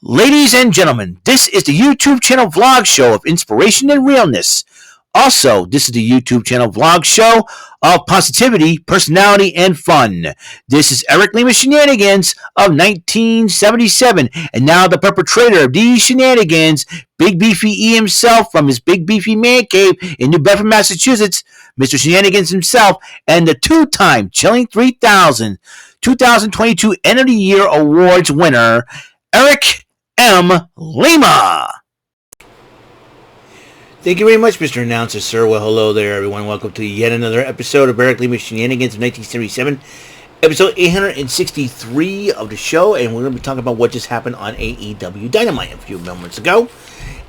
Ladies and gentlemen, this is the YouTube channel vlog show of inspiration and realness. Also, this is the YouTube channel vlog show of positivity, personality, and fun. This is Eric Lima Shenanigans of 1977, and now the perpetrator of these shenanigans, Big Beefy E himself from his Big Beefy Man Cave in New Bedford, Massachusetts, Mr. Shenanigans himself, and the two-time Chilling 3000 2022 End of the Year Awards winner, Eric M. Lima. Thank you very much, Mr. Announcer, sir. Well, hello there, everyone. Welcome to yet another episode of Eric Lima Shenanigans of 1977, episode 863 of the show, and we're going to be talking about what just happened on AEW Dynamite a few moments ago,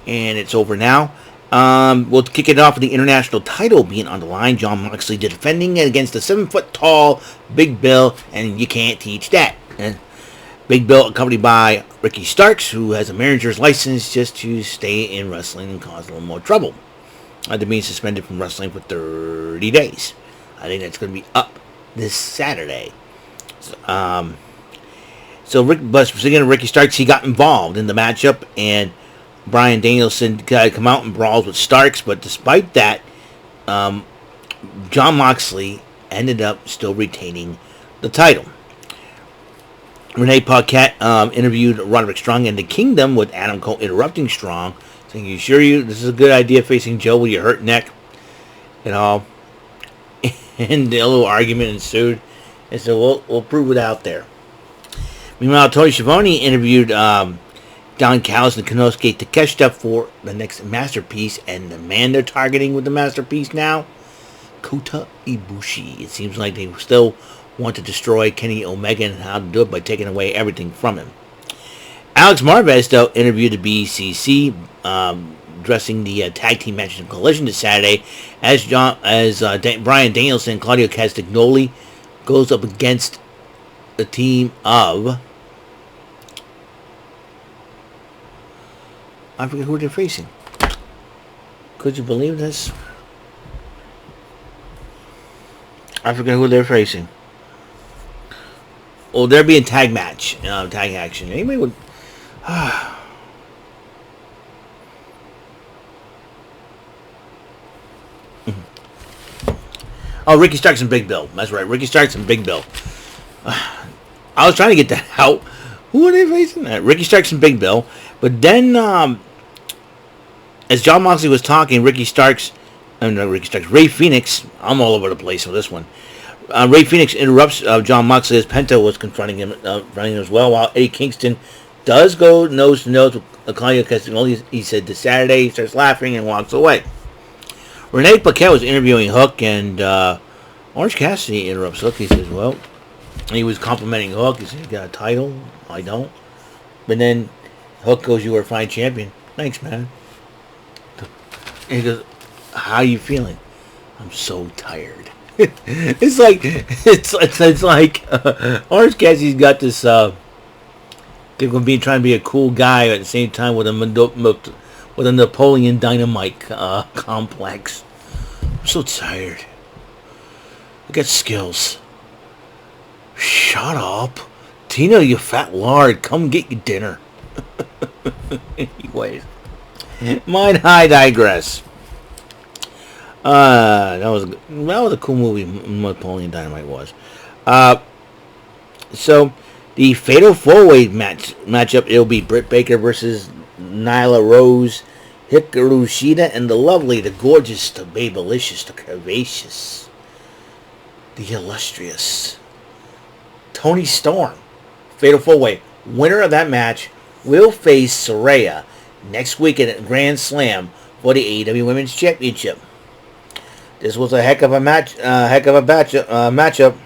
and it's over now. We'll kick it off with the international title being on the line. Jon Moxley defending against the 7-foot-tall Big Bill, and you can't teach that. And Big Bill accompanied by Ricky Starks, who has a manager's license just to stay in wrestling and cause a little more trouble. After being suspended from wrestling for 30 days. I think that's going to be up this Saturday. Ricky Starks, he got involved in the matchup, and Bryan Danielson got to come out and brawls with Starks, but despite that, Jon Moxley ended up still retaining the title. Renee Paquette interviewed Roderick Strong in the Kingdom with Adam Cole interrupting Strong, saying, "You sure this is a good idea facing Joe with your hurt neck?" And all. And a little argument ensued. And so we'll prove it out there. Meanwhile, Tony Schiavone interviewed Don Callis and Konosuke Takeshita for the next Masterpiece, and the man they're targeting with the Masterpiece now, Kota Ibushi. It seems like they still want to destroy Kenny Omega, and how to do it by taking away everything from him. Alex Marvez, though, interviewed the BCC, addressing the tag team matches in Collision this Saturday, as Bryan Danielson and Claudio Castagnoli goes up against a team of, I forget who they're facing. Could you believe this? I forget who they're facing. Oh, they're being tag action. Anybody would... Oh, Ricky Starks and Big Bill. That's right, Ricky Starks and Big Bill. I was trying to get that out. Who are they facing? Ricky Starks and Big Bill. But then, as Jon Moxley was talking, Ray Phoenix, I'm all over the place with this one. Ray Phoenix interrupts Jon Moxley as Penta was confronting him as well, while Eddie Kingston does go nose to nose with Claudio Castagnoli. He said this Saturday, he starts laughing and walks away. Renee Paquette was interviewing Hook, and Orange Cassidy interrupts Hook. He says, well, he was complimenting Hook. He said, you got a title? I don't. But then Hook goes, you are a fine champion. Thanks, man. And he goes, how are you feeling? I'm so tired. It's like Orange Cassidy's got this trying to be a cool guy at the same time with a Napoleon Dynamite complex. I'm so tired. I got skills. Shut up, Tina, you fat lard. Come get your dinner. Anyways, I digress. That was a cool movie. Napoleon Dynamite was. So the Fatal 4-Way matchup, it'll be Britt Baker versus Nyla Rose, Hikaru Shida, and the lovely, the gorgeous, the babylicious, the curvaceous, the illustrious Toni Storm. Fatal 4-Way. Winner of that match will face Saraya next weekend at Grand Slam for the AEW Women's Championship. This was a heck of a matchup,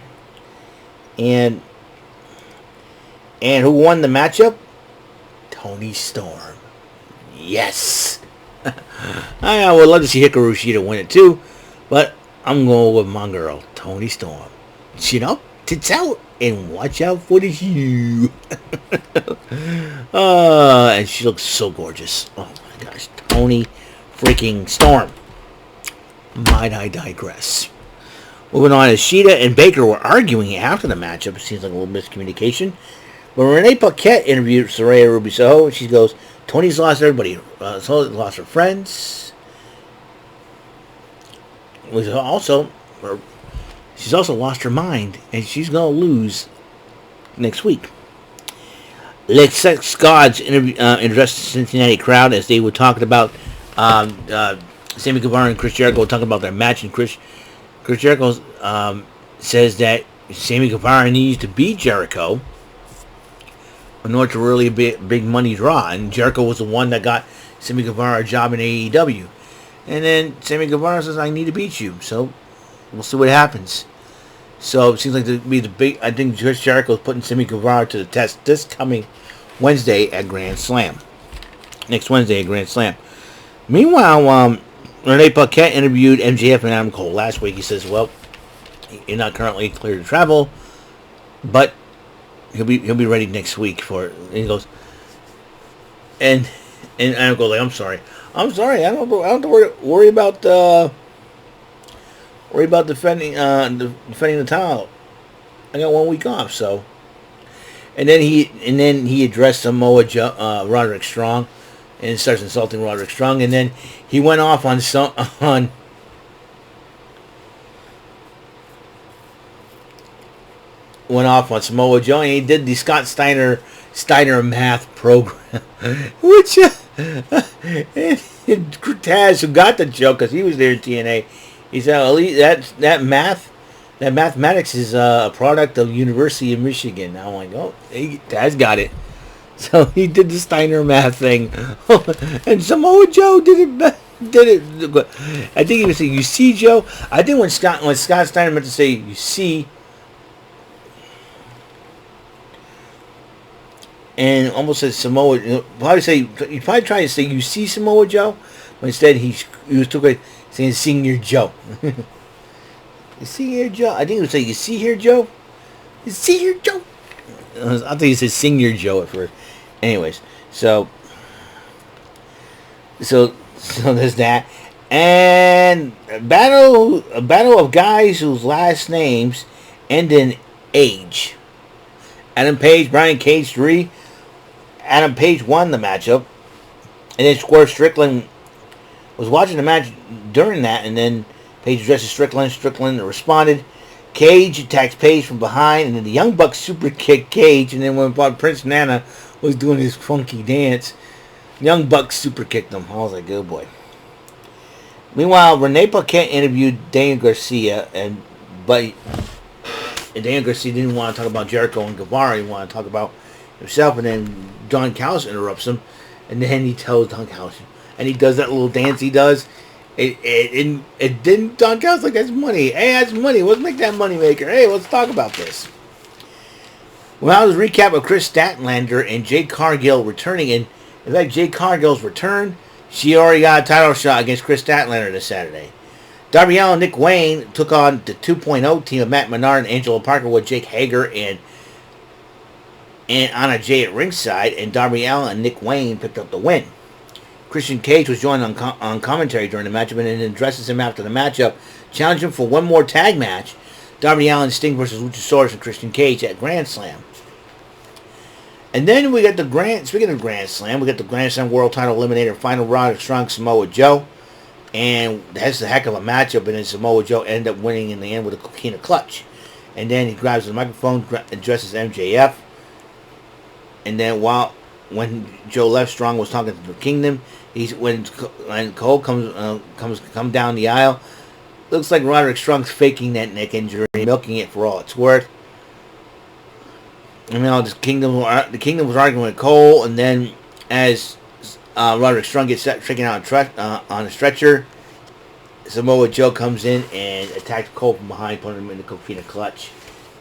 and who won the matchup? Toni Storm. Yes. I would love to see Hikaru Shida win it too, but I'm going with my girl, Toni Storm. Chin up, tits out, and watch out for the shoe. And she looks so gorgeous. Oh my gosh, Toni freaking Storm. Might I digress? Moving on, as Shida and Baker were arguing after the matchup, it seems like a little miscommunication. But Renee Paquette interviewed Soraya Ruby Soho, and she goes, Tony's lost everybody. Soho lost her friends. She's also lost her mind, and she's going to lose next week. Let's Sex Gods addressed the Cincinnati crowd as they were talking about Sammy Guevara and Chris Jericho talking about their match, and Chris Jericho says that Sammy Guevara needs to beat Jericho in order to really be a big money draw, and Jericho was the one that got Sammy Guevara a job in AEW. And then Sammy Guevara says, I need to beat you, so we'll see what happens. So it seems like to be the big. I think Chris Jericho is putting Sammy Guevara to the test this coming Wednesday at Grand Slam. Next Wednesday at Grand Slam. Meanwhile, Renee Paquette interviewed MJF and Adam Cole last week. He says, "Well, you're not currently cleared to travel, but he'll be ready next week for it." And he goes, and Adam Cole like, "I'm sorry. I don't have to worry about." Worry about defending the title. I got 1 week off, so. And then he addressed Samoa Joe, Roderick Strong, and starts insulting Roderick Strong, and then he went off on Samoa Joe, and he did the Scott Steiner math program, which Taz, who got the joke because he was there in TNA. He said, at least that mathematics is a product of University of Michigan. I'm like, oh, Taz got it. So he did the Steiner math thing, and Samoa Joe did it. I think he was saying, "You see, Joe." I think when Scott Steiner meant to say, "You see," and almost said Samoa. He probably tried to say, "You see, Samoa Joe," but instead he was too quick. Saying Senior Joe. You see here, Joe? I think he would say, you see here, Joe? You see here, Joe? I think he said Senior Joe at first. Anyways, so there's that. And a battle of guys whose last names end in age. Adam Page, Brian Cage 3. Adam Page won the matchup. And then Swerve Strickland was watching the match during that, and then Page addresses Strickland. Strickland responded. Cage attacks Page from behind, and then the Young Bucks super kick Cage, and then when Prince Nana was doing his funky dance, Young Bucks super kicked him. I was like, good boy. Meanwhile, Renee Paquette interviewed Daniel Garcia, and Daniel Garcia didn't want to talk about Jericho and Guevara. He wanted to talk about himself, and then Don Callis interrupts him, and then he tells Don Callis, and he does that little dance he does. It didn't. Don Callis like, that's money. Hey, that's money. Let's make that money maker. Hey, let's talk about this. Well, that was a recap of Chris Statlander and Jade Cargill returning. And in fact, Jade Cargill's return, she already got a title shot against Chris Statlander this Saturday. Darby Allin and Nick Wayne took on the 2.0 team of Matt Menard and Angelo Parker with Jake Hager and Anna Jay at ringside. And Darby Allin and Nick Wayne picked up the win. Christian Cage was joined on commentary during the matchup and then addresses him after the matchup, challenging him for one more tag match. Darby Allin, Sting versus Luchasaurus and Christian Cage at Grand Slam. And then we got speaking of Grand Slam, we got the Grand Slam World Title Eliminator Final Roderick Strong Samoa Joe. And that's a heck of a matchup, and then Samoa Joe ended up winning in the end with a Coquina Clutch. And then he grabs the microphone, addresses MJF. And then when Joe left, Strong was talking to the Kingdom. When Cole comes down the aisle, looks like Roderick Strong's faking that neck injury, milking it for all it's worth. I mean, the Kingdom was arguing with Cole, and then as Roderick Strong gets taken out on a stretcher, Samoa Joe comes in and attacks Cole from behind, putting him in the Coquina Clutch.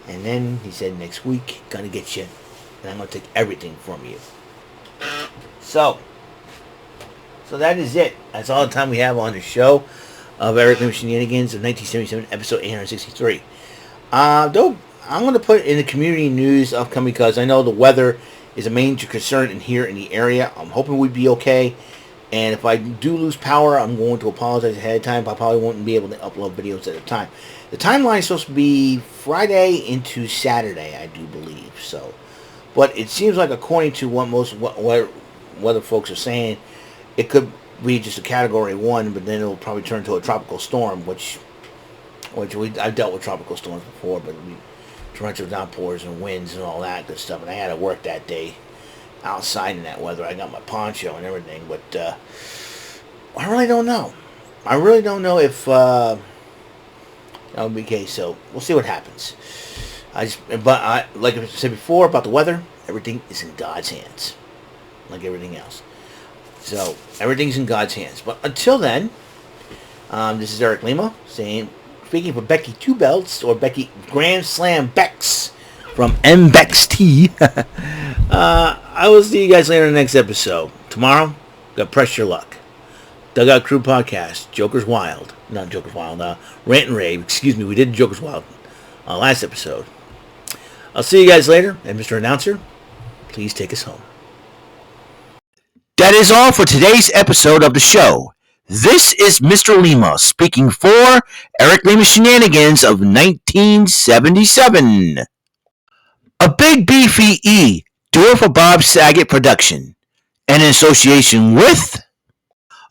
And then he said, next week, gonna get you, and I'm gonna take everything from you. So that is it. That's all the time we have on the show of Everything with Shenanigans of 1977, episode 863. Though, I'm going to put in the community news upcoming because I know the weather is a major concern here in the area. I'm hoping we'd be okay. And if I do lose power, I'm going to apologize ahead of time. I probably won't be able to upload videos at a time. The timeline is supposed to be Friday into Saturday, I do believe. So, But it seems like, according to what other folks are saying, it could be just a Category 1, but then it'll probably turn into a tropical storm, which I've dealt with tropical storms before, but torrential downpours and winds and all that good stuff. And I had to work that day outside in that weather. I got my poncho and everything, but I really don't know. I really don't know if that would be the case. So we'll see what happens. Like I said before about the weather, everything is in God's hands, like everything else. So everything's in God's hands. But until then, this is Eric Lima speaking for Becky Two Belts, or Becky Grand Slam Bex from MBexT. I will see you guys later in the next episode. Tomorrow, got Press Your Luck. Dugout Crew Podcast, Joker's Wild. Not Joker's Wild, Rant and Rave. Excuse me, we did Joker's Wild last episode. I'll see you guys later. And Mr. Announcer, please take us home. That is all for today's episode of the show. This is Mr. Lima speaking for Eric Lima Shenanigans of 1977. A Big Beefy E, do it for Bob Saget production. And in association with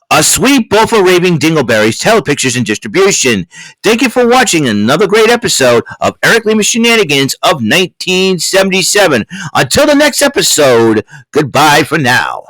A Sweet Bowl for Raving Dingleberries Telepictures and Distribution. Thank you for watching another great episode of Eric Lima Shenanigans of 1977. Until the next episode, goodbye for now.